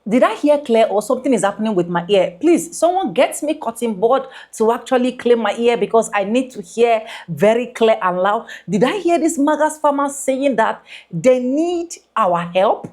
Did I hear clear or something is happening with my ear? Please, someone get me cutting board to actually clean my ear because I need to hear very clear and loud. Did I hear this Magas farmers saying that they need our help?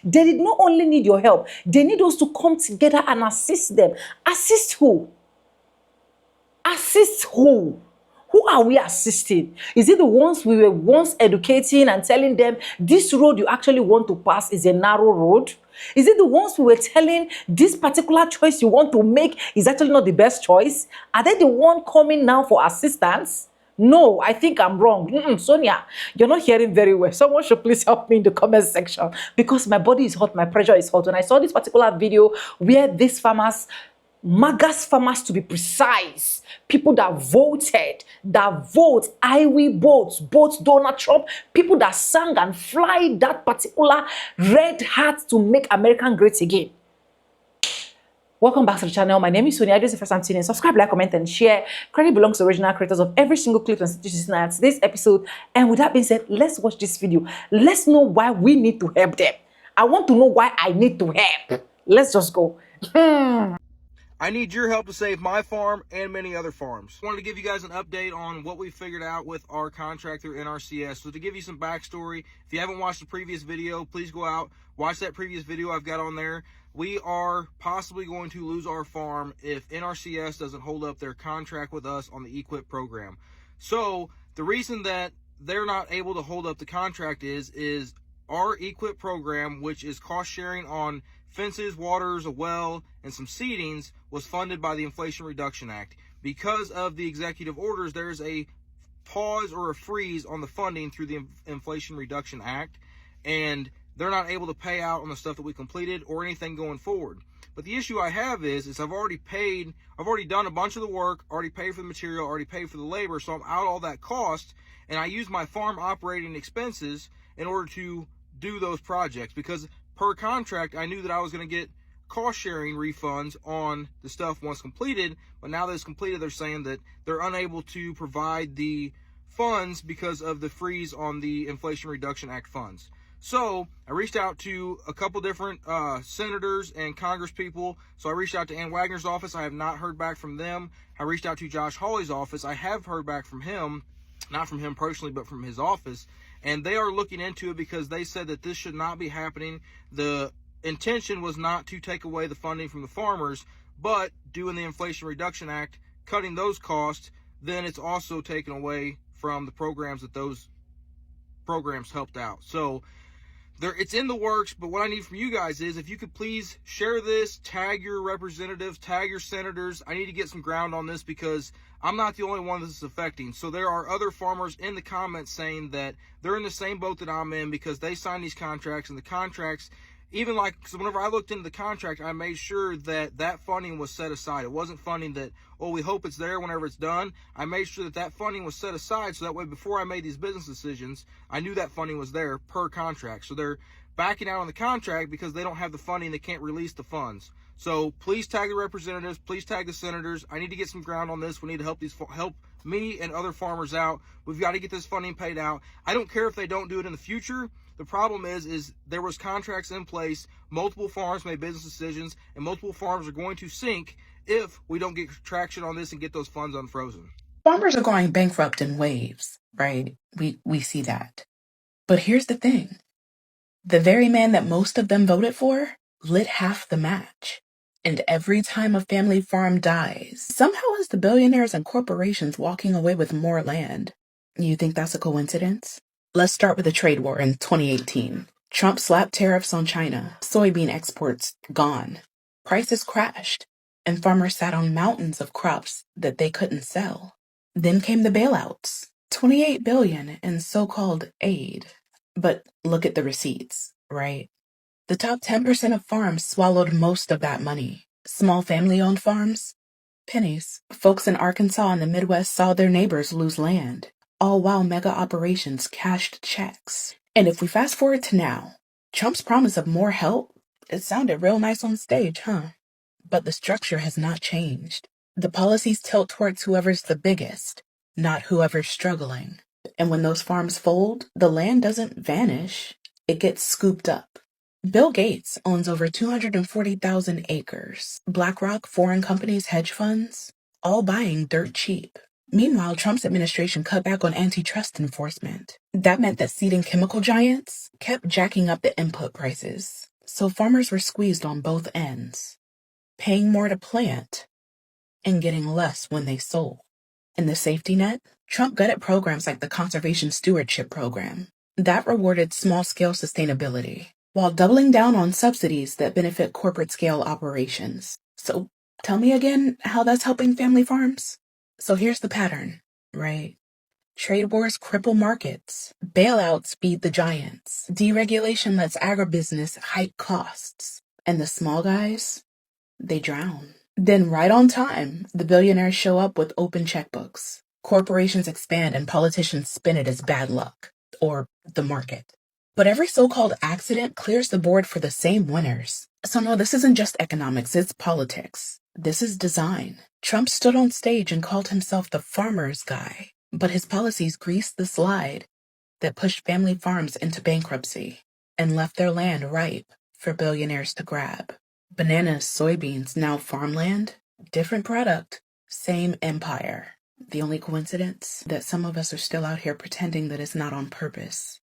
They did not only need your help, they need us to come together and assist them. Assist who? Assist who? Who are we assisting? Is it the ones we were once educating and telling them this road you actually want to pass is a narrow road? Is it the ones we were telling this particular choice you want to make is actually not the best choice? Are they the one coming now for assistance? No, I think I'm wrong. Sonia, you're not hearing very well. Someone should please help me in the comment section because my body is hot, my pressure is hot. When I saw this particular video where these farmers, Magas farmers to be precise, people that voted, that vote, I will vote Donald Trump, people that sang and fly that particular red hat to make America great again. Welcome back to the channel. My name is Sonia. This is the first time tuning in. Subscribe, like, comment, and share. Credit belongs to original creators of every single clip and situation in today's episode. And with that being said, let's watch this video. Let's know why we need to help them. I want to know why I need to help. Let's just go. I need your help to save my farm and many other farms. I wanted to give you guys an update on what we figured out with our contract through NRCS. So to give you some backstory, if you haven't watched the previous video, please go out, watch that previous video I've got on there. We are possibly going to lose our farm if NRCS doesn't hold up their contract with us on the EQIP program. So the reason that they're not able to hold up the contract is our EQIP program, which is cost sharing on fences, waters, a well, and some seedings, was funded by the Inflation Reduction Act. Because of the executive orders, there's a pause or a freeze on the funding through the Inflation Reduction Act, and they're not able to pay out on the stuff that we completed or anything going forward. But the issue I have is I've already done a bunch of the work, already paid for the material, already paid for the labor, so I'm out all that cost, and I use my farm operating expenses in order to do those projects, because per contract, I knew that I was going to get cost sharing refunds on the stuff once completed, but now that it's completed, they're saying that they're unable to provide the funds because of the freeze on the Inflation Reduction Act funds. So I reached out to a couple different senators and Congress people. So I reached out to Ann Wagner's office. I have not heard back from them. I reached out to Josh Hawley's office. I have heard back from him, not from him personally, but from his office. And they are looking into it because they said that this should not be happening. The intention was not to take away the funding from the farmers, but doing the Inflation Reduction Act, cutting those costs, then it's also taken away from the programs that those programs helped out. So it's in the works, but what I need from you guys is if you could please share this, tag your representatives, tag your senators. I need to get some ground on this because I'm not the only one this is affecting. So there are other farmers in the comments saying that they're in the same boat that I'm in because they signed these contracts, and the contracts, even like, so whenever I looked into the contract, I made sure that that funding was set aside. It wasn't funding that, oh, we hope it's there whenever it's done. I made sure that that funding was set aside so that way before I made these business decisions, I knew that funding was there per contract. So they're backing out on the contract because they don't have the funding. They can't release the funds. So please tag the representatives. Please tag the senators. I need to get some ground on this. We need to help me and other farmers out. We've got to get this funding paid out. I don't care if they don't do it in the future. The problem is there was contracts in place, multiple farms made business decisions, and multiple farms are going to sink if we don't get traction on this and get those funds unfrozen. Farmers are going bankrupt in waves, right? We see that. But here's the thing. The very man that most of them voted for lit half the match. And every time a family farm dies, somehow it's the billionaires and corporations walking away with more land. You think that's a coincidence? Let's start with the trade war in 2018. Trump slapped tariffs on China. Soybean exports gone. Prices crashed. And farmers sat on mountains of crops that they couldn't sell. Then came the bailouts. $28 billion in so-called aid. But look at the receipts, right? The top 10% of farms swallowed most of that money. Small family-owned farms? Pennies. Folks in Arkansas and the Midwest saw their neighbors lose land, all while mega operations cashed checks. And if we fast forward to now, Trump's promise of more help, it sounded real nice on stage, huh? But the structure has not changed. The policies tilt towards whoever's the biggest, not whoever's struggling. And when those farms fold, the land doesn't vanish, it gets scooped up. Bill Gates owns over 240,000 acres. BlackRock, foreign companies, hedge funds, all buying dirt cheap. Meanwhile, Trump's administration cut back on antitrust enforcement. That meant that seeding chemical giants kept jacking up the input prices. So farmers were squeezed on both ends, paying more to plant and getting less when they sold. In the safety net, Trump gutted programs like the Conservation Stewardship Program. That rewarded small-scale sustainability, while doubling down on subsidies that benefit corporate-scale operations. So tell me again how that's helping family farms? So here's the pattern, right? Trade wars cripple markets. Bailouts feed the giants. Deregulation lets agribusiness hike costs. And the small guys, they drown. Then right on time, the billionaires show up with open checkbooks. Corporations expand and politicians spin it as bad luck. Or the market. But every so-called accident clears the board for the same winners. So no, this isn't just economics, it's politics. This is design. Trump stood on stage and called himself the farmer's guy. But his policies greased the slide that pushed family farms into bankruptcy and left their land ripe for billionaires to grab. Bananas, soybeans, now farmland, different product, same empire. The only coincidence that some of us are still out here pretending that it's not on purpose.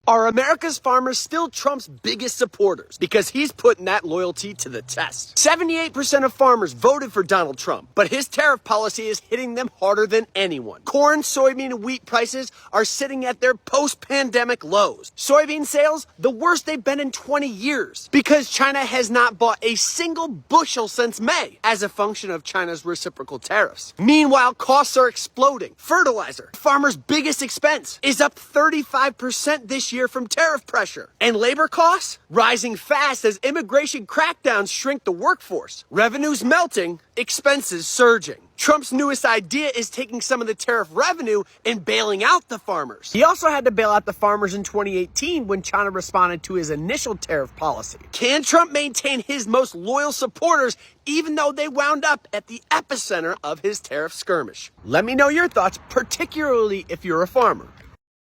Are America's farmers still Trump's biggest supporters? Because he's putting that loyalty to the test. 78% of farmers voted for Donald Trump, but his tariff policy is hitting them harder than anyone. Corn, soybean, and wheat prices are sitting at their post-pandemic lows. Soybean sales, the worst they've been in 20 years, because China has not bought a single bushel since May as a function of China's reciprocal tariffs. Meanwhile, costs are exploding. Fertilizer, farmers' biggest expense, is up 35% this year from tariff pressure. And labor costs? Rising fast as immigration crackdowns shrink the workforce. Revenues melting, expenses surging. Trump's newest idea is taking some of the tariff revenue and bailing out the farmers. He also had to bail out the farmers in 2018 when China responded to his initial tariff policy. Can Trump maintain his most loyal supporters even though they wound up at the epicenter of his tariff skirmish? Let me know your thoughts, particularly if you're a farmer.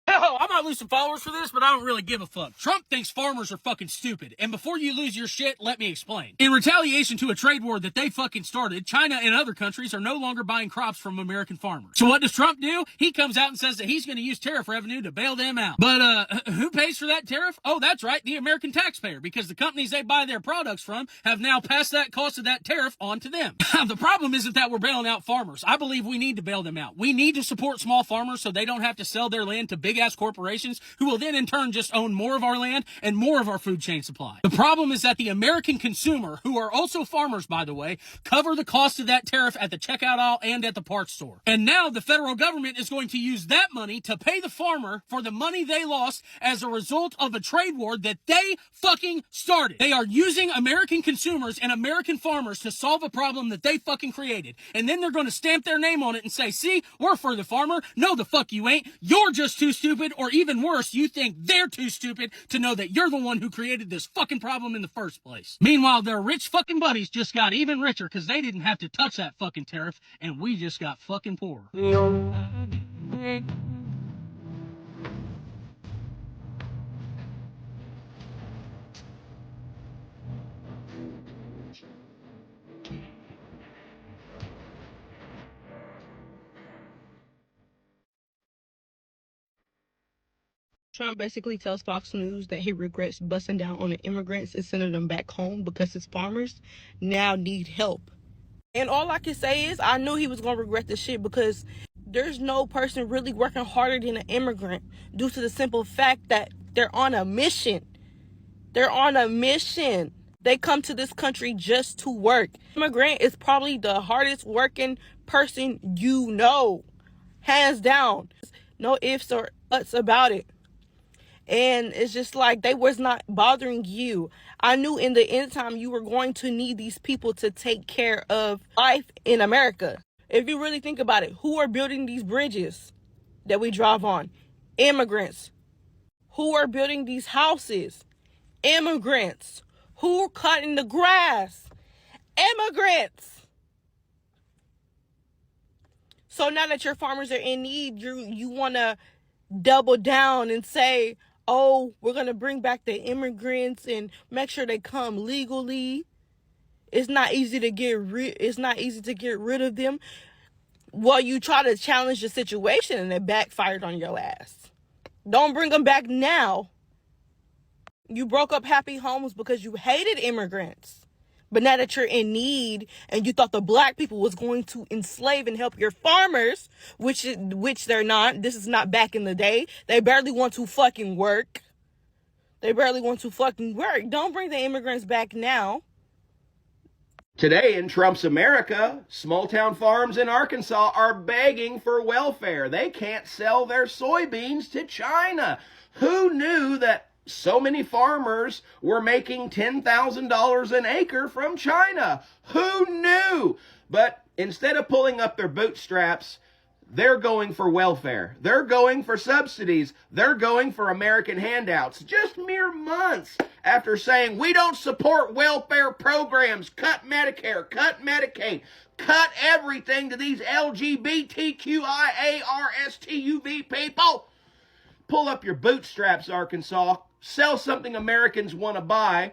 Hell, I might lose some followers for this, but I don't really give a fuck. Trump thinks farmers are fucking stupid. And before you lose your shit, let me explain. In retaliation to a trade war that they fucking started, China and other countries are no longer buying crops from American farmers. So what does Trump do? He comes out and says that he's going to use tariff revenue to bail them out. But, who pays for that tariff? Oh, that's right, the American taxpayer, because the companies they buy their products from have now passed that cost of that tariff on to them. The problem isn't that we're bailing out farmers. I believe we need to bail them out. We need to support small farmers so they don't have to sell their land to big-ass corporations who will then in turn just own more of our land and more of our food chain supply. The problem is that the American consumer, who are also farmers by the way, cover the cost of that tariff at the checkout aisle and at the parts store. And now the federal government is going to use that money to pay the farmer for the money they lost as a result of a trade war that they fucking started. They are using American consumers and American farmers to solve a problem that they fucking created. And then they're going to stamp their name on it and say, see, we're for the farmer. No, the fuck you ain't. You're just too stupid, or even worse, you think they're too stupid to know that you're the one who created this fucking problem in the first place. Meanwhile, their rich fucking buddies just got even richer because they didn't have to touch that fucking tariff, and we just got fucking poorer. Trump basically tells Fox News that he regrets busting down on the immigrants and sending them back home because his farmers now need help. And all I can say is I knew he was going to regret this shit because there's no person really working harder than an immigrant due to the simple fact that they're on a mission. They're on a mission. They come to this country just to work. Immigrant is probably the hardest working person you know. Hands down. No ifs or buts about it. And it's just like they was not bothering you. I knew in the end time you were going to need these people to take care of life in America. If you really think about it, who are building these bridges that we drive on? Immigrants. Who are building these houses? Immigrants. Who are cutting the grass? Immigrants. So now that your farmers are in need, you want to double down and say, oh, we're going to bring back the immigrants and make sure they come legally. It's not easy to get rid of them. Well, you try to challenge the situation and it backfired on your ass. Don't bring them back now. You broke up happy homes because you hated immigrants. But now that you're in need and you thought the black people was going to enslave and help your farmers, which they're not. This is not back in the day. They barely want to fucking work. Don't bring the immigrants back now. Today in Trump's America, small town farms in Arkansas are begging for welfare. They can't sell their soybeans to China. Who knew that so many farmers were making $10,000 an acre from China? Who knew? But instead of pulling up their bootstraps, they're going for welfare. They're going for subsidies. They're going for American handouts. Just mere months after saying, we don't support welfare programs, cut Medicare, cut Medicaid, cut everything to these LGBTQIARSTUV people. Pull up your bootstraps, Arkansas. Sell something Americans want to buy.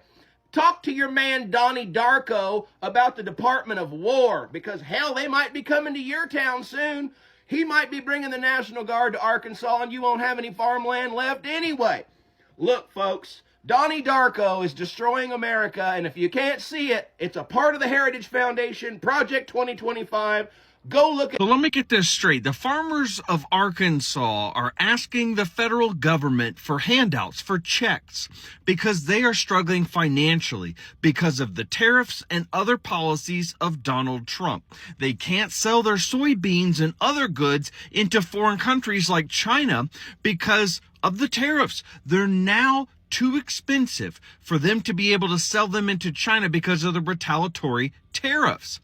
Talk to your man Donnie Darko about the Department of War, because hell, they might be coming to your town soon. He might be bringing the National Guard to Arkansas and you won't have any farmland left anyway. Look, folks, Donnie Darko is destroying America, and if you can't see it, it's a part of the Heritage Foundation, Project 2025. Go look at. So let me get this straight. The farmers of Arkansas are asking the federal government for handouts, for checks, because they are struggling financially because of the tariffs and other policies of Donald Trump. They can't sell their soybeans and other goods into foreign countries like China because of the tariffs. They're now too expensive for them to be able to sell them into China because of the retaliatory tariffs.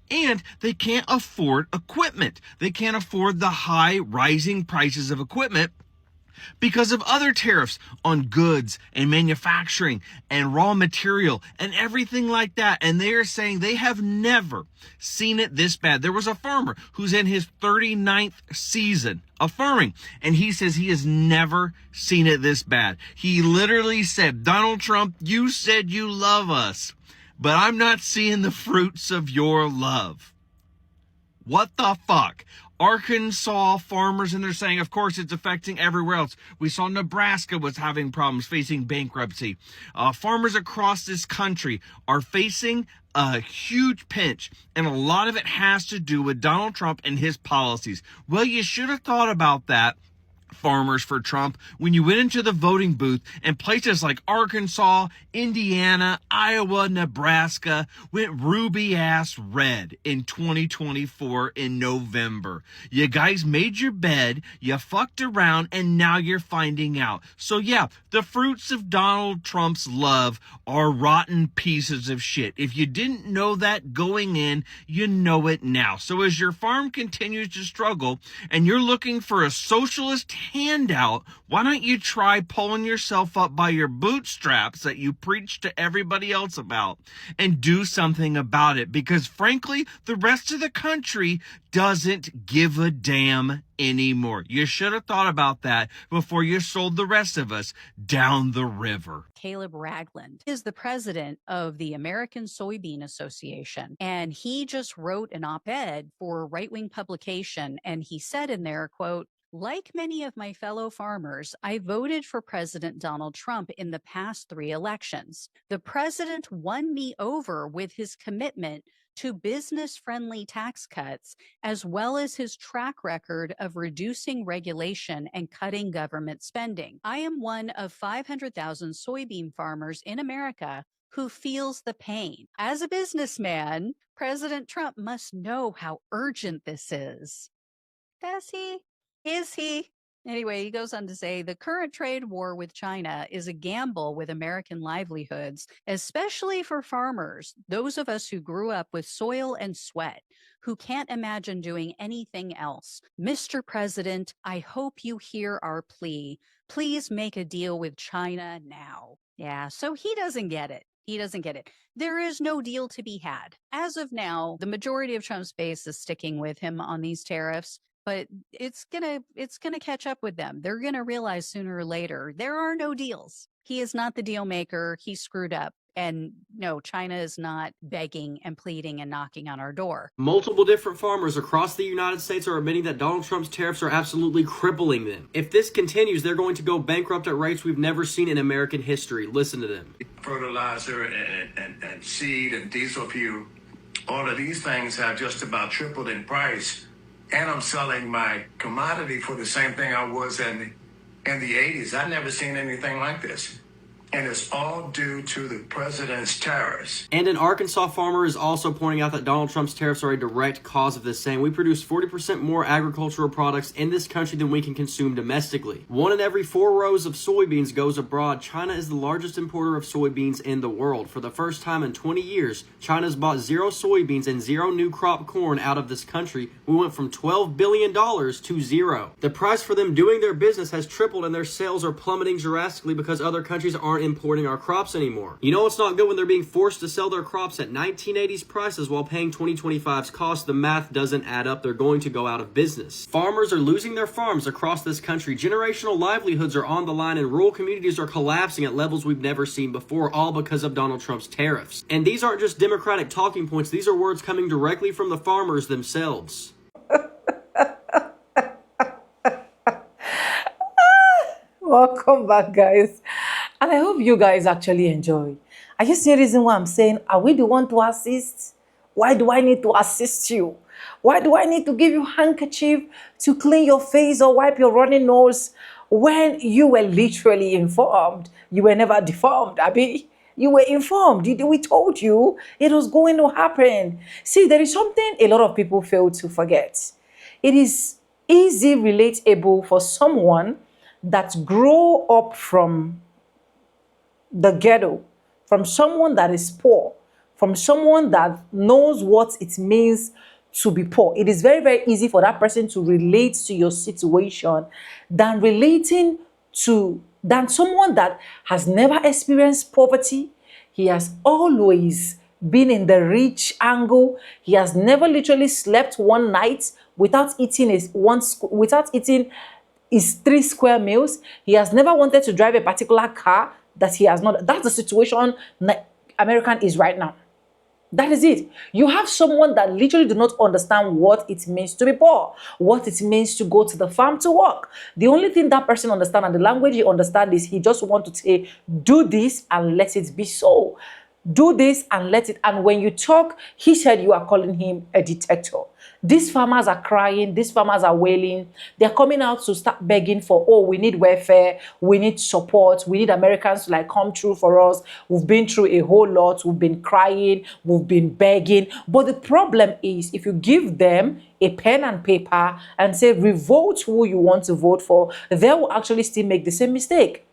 And they can't afford equipment. They can't afford the high rising prices of equipment because of other tariffs on goods and manufacturing and raw material and everything like that. And they are saying they have never seen it this bad. There was a farmer who's in his 39th season of farming, and he says he has never seen it this bad. He literally said, Donald Trump, you said you love us, but I'm not seeing the fruits of your love. What the fuck? Arkansas farmers, and they're saying, of course, it's affecting everywhere else. We saw Nebraska was having problems, facing bankruptcy. Farmers across this country are facing a huge pinch, and a lot of it has to do with Donald Trump and his policies. Well, you should have thought about that, farmers for Trump, when you went into the voting booth and places like Arkansas, Indiana, Iowa, Nebraska went ruby ass red in 2024 in November. You guys made your bed, you fucked around, and now you're finding out. So yeah, the fruits of Donald Trump's love are rotten pieces of shit. If you didn't know that going in, you know it now. So as your farm continues to struggle and you're looking for a socialist handout, why don't you try pulling yourself up by your bootstraps that you preach to everybody else about and do something about it? Because frankly, the rest of the country doesn't give a damn anymore. You should have thought about that before you sold the rest of us down the river. Caleb Ragland is the president of the American Soybean Association, and he just wrote an op-ed for a right-wing publication, and he said in there, quote, like many of my fellow farmers, I voted for President Donald Trump in the past 3 elections. The president won me over with his commitment to business-friendly tax cuts, as well as his track record of reducing regulation and cutting government spending. I am one of 500,000 soybean farmers in America who feels the pain. As a businessman, President Trump must know how urgent this is. Does he? Is he? Anyway, he goes on to say, the current trade war with China is a gamble with American livelihoods, especially for farmers, those of us who grew up with soil and sweat, who can't imagine doing anything else. Mr. President, I hope you hear our plea. Please make a deal with China now. Yeah, so he doesn't get it. He doesn't get it. There is no deal to be had. As of now, the majority of Trump's base is sticking with him on these tariffs. but it's gonna catch up with them. They're gonna realize sooner or later there are no deals. He is not the deal maker. He screwed up. And no, China is not begging and pleading and knocking on our door. Multiple different farmers across the United States are admitting that Donald Trump's tariffs are absolutely crippling them. If this continues, they're going to go bankrupt at rates we've never seen in American history. Listen to them. Fertilizer and seed and diesel fuel, all of these things have just about tripled in price. And I'm selling my commodity for the same thing I was in the 80s. I've never seen anything like this. And it's all due to the president's tariffs. And an Arkansas farmer is also pointing out that Donald Trump's tariffs are a direct cause of this, saying we produce 40% more agricultural products in this country than we can consume domestically. 1 in every 4 rows of soybeans goes abroad. China is the largest importer of soybeans in the world. For the first time in 20 years, China's bought 0 soybeans and 0 new crop corn out of this country. We went from $12 billion to 0. The price for them doing their business has tripled, and their sales are plummeting drastically because other countries aren't importing our crops anymore. You know it's not good when they're being forced to sell their crops at 1980s prices while paying 2025's cost. The math doesn't add up. They're going to go out of business. Farmers are losing their farms across this country. Generational livelihoods are on the line, and rural communities are collapsing at levels we've never seen before, all because of Donald Trump's tariffs. And these aren't just Democratic talking points. These are words coming directly from the farmers themselves. Welcome back, guys. And I hope you guys actually enjoy. I just see a reason why I'm saying, are we the one to assist? Why do I need to assist you? Why do I need to give you handkerchief to clean your face or wipe your running nose when you were literally informed? You were never deformed, Abby. You were informed. We told you it was going to happen. See, there is something a lot of people fail to forget. It is easy, relatable for someone that grow up from the ghetto, from someone that is poor, from someone that knows what it means to be poor. It is very, very easy for that person to relate to your situation than someone that has never experienced poverty. He has always been in the rich angle. He has never literally slept one night without eating his 3 square meals. He has never wanted to drive a particular car that he has not. That's the situation American is right now. That is it. You have someone that literally do not understand what it means to be poor, what it means to go to the farm to work. The only thing that person understands and the language he understands is he just want to say, do this and let it be so. Do this and let it. And when you talk, he said you are calling him a dictator. These farmers are crying. These farmers are wailing. They're coming out to start begging for, oh, we need welfare. We need support. We need Americans to come through for us. We've been through a whole lot. We've been crying. We've been begging. But the problem is if you give them a pen and paper and say, revote who you want to vote for, they will actually still make the same mistake.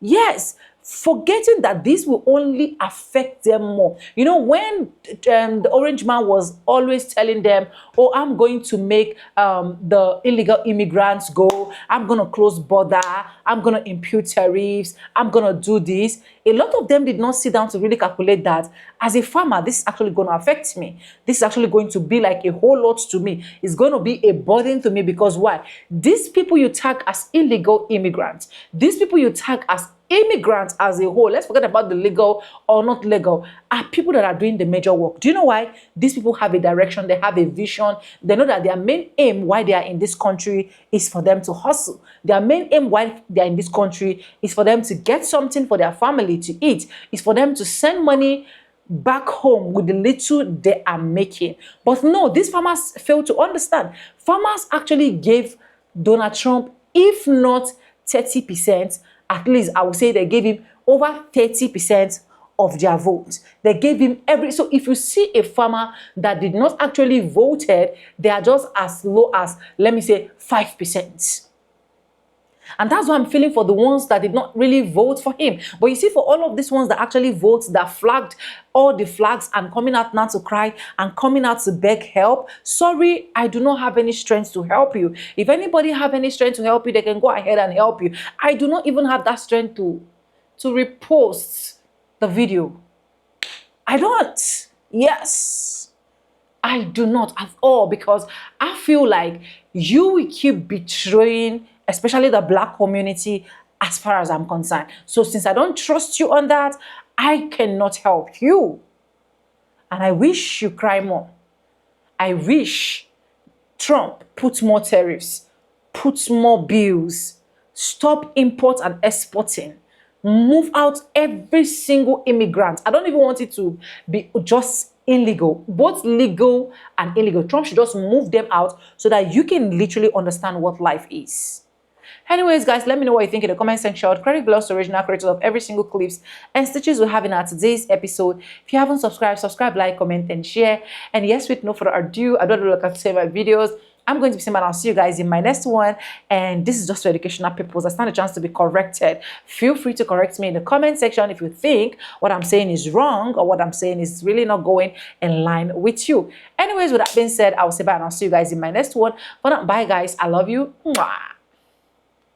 Yes, forgetting that this will only affect them more. You know, when the orange man was always telling them, oh, I'm going to make the illegal immigrants go, I'm going to close border, I'm going to impute tariffs, I'm going to do this. A lot of them did not sit down to really calculate that as a farmer, this is actually going to affect me. This is actually going to be like a whole lot to me. It's going to be a burden to me because why? These people you tag as illegal immigrants, these people you tag as immigrants as a whole, let's forget about the legal or not legal, are people that are doing the major work. Do you know why? These people have a direction, they have a vision, they know that their main aim why they are in this country is for them to hustle. Their main aim why they are in this country is for them to get something for their family to eat, is for them to send money back home with the little they are making. But no, these farmers fail to understand. Farmers actually gave Donald Trump, if not 30%, at least I would say they gave him over 30% of their vote. They gave him so if you see a farmer that did not actually voted, they are just as low as, let me say, 5%. And that's what I'm feeling for the ones that did not really vote for him. But you see, for all of these ones that actually vote, that flagged all the flags and coming out now to cry and coming out to beg help, sorry, I do not have any strength to help you. If anybody have any strength to help you, they can go ahead and help you. I do not even have that strength to repost the video. I don't. Yes. I do not at all, because I feel like you will keep betraying, especially the Black community, as far as I'm concerned. So since I don't trust you on that, I cannot help you. And I wish you cry more. I wish Trump puts more tariffs, puts more bills, stop import and exporting, move out every single immigrant. I don't even want it to be just illegal, both legal and illegal. Trump should just move them out so that you can literally understand what life is. Anyways, guys, let me know what you think in the comment section. Credit belongs to original creators of every single clips and stitches we have in our today's episode. If you haven't subscribed, subscribe, like, comment, and share. And yes, with no further ado, I don't look at to say my videos. I'm going to be saying, I'll see you guys in my next one. And this is just for educational purposes. I stand a chance to be corrected. Feel free to correct me in the comment section if you think what I'm saying is wrong or what I'm saying is really not going in line with you. Anyways, with that being said, I will say bye and I'll see you guys in my next one. For now, bye guys. I love you. Mwah.